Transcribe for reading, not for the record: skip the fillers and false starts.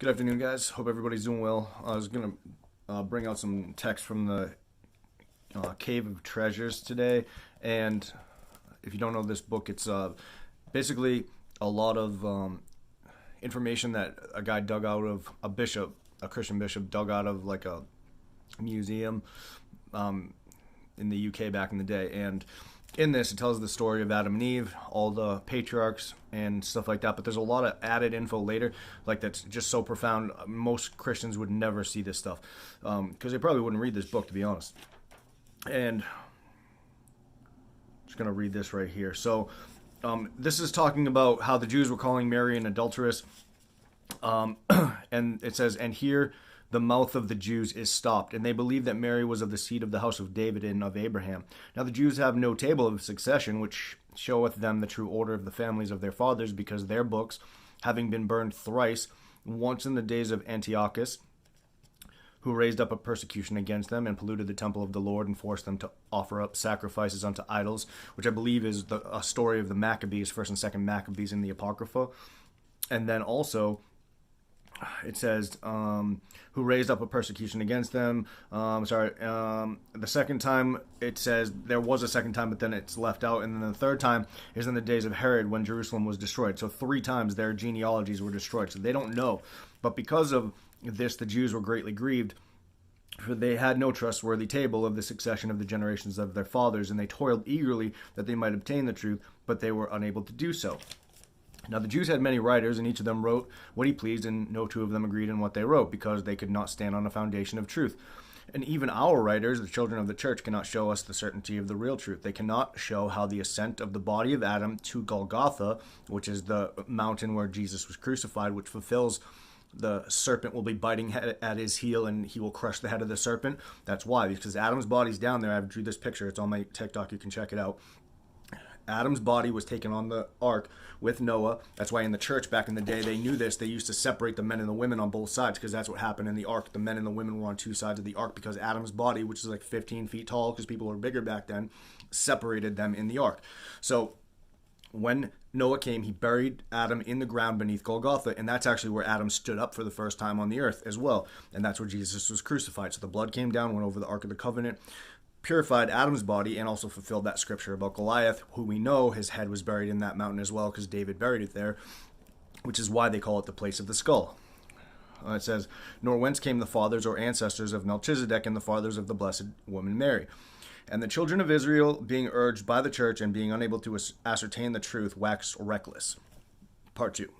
Good afternoon, guys. Hope everybody's doing well. I was going to bring out some text from the Cave of Treasures today. And if you don't know this book, it's basically a lot of information that a guy dug out of a Christian bishop, dug out of like a museum in the UK back in the day. And in this, it tells the story of Adam and Eve, all the patriarchs and stuff like that. But there's a lot of added info later, like that's just so profound. Most Christians would never see this stuff because they probably wouldn't read this book, to be honest. And I'm just going to read this right here. So this is talking about how the Jews were calling Mary an adulteress. And it says, and here the mouth of the Jews is stopped, and they believe that Mary was of the seed of the house of David and of Abraham. Now the Jews have no table of succession, which showeth them the true order of the families of their fathers, because their books, having been burned thrice, once in the days of Antiochus, who raised up a persecution against them and polluted the temple of the Lord and forced them to offer up sacrifices unto idols, which I believe is a story of the Maccabees, 1st and 2nd Maccabees in the Apocrypha. And then also it says, who raised up a persecution against them. The second time, it says there was a second time, but then it's left out. And then the third time is in the days of Herod when Jerusalem was destroyed. So 3 times their genealogies were destroyed. So they don't know. But because of this, the Jews were greatly grieved, for they had no trustworthy table of the succession of the generations of their fathers, and they toiled eagerly that they might obtain the truth, but they were unable to do so. Now the Jews had many writers, and each of them wrote what he pleased, and no two of them agreed in what they wrote, because they could not stand on a foundation of truth. And even our writers, the children of the church, cannot show us the certainty of the real truth. They cannot show how the ascent of the body of Adam to Golgotha, which is the mountain where Jesus was crucified, which fulfills the serpent will be biting at his heel and he will crush the head of the serpent. That's why, because Adam's body's down there. I drew this picture. It's on my TikTok. You can check it out. Adam's body was taken on the ark with Noah. That's why in the church back in the day, they knew this. They used to separate the men and the women on both sides, because that's what happened in the ark. The men and the women were on 2 sides of the ark because Adam's body, which is like 15 feet tall, because people were bigger back then, separated them in the ark. So when Noah came, he buried Adam in the ground beneath Golgotha, and that's actually where Adam stood up for the first time on the earth as well. And that's where Jesus was crucified. So the blood came down, went over the Ark of the Covenant, purified Adam's body, and also fulfilled that scripture about Goliath, who we know his head was buried in that mountain as well, because David buried it there, which is why they call it the place of the skull. It says, nor whence came the fathers or ancestors of Melchizedek and the fathers of the blessed woman Mary. And the children of Israel, being urged by the church and being unable to ascertain the truth, waxed reckless. Part 2.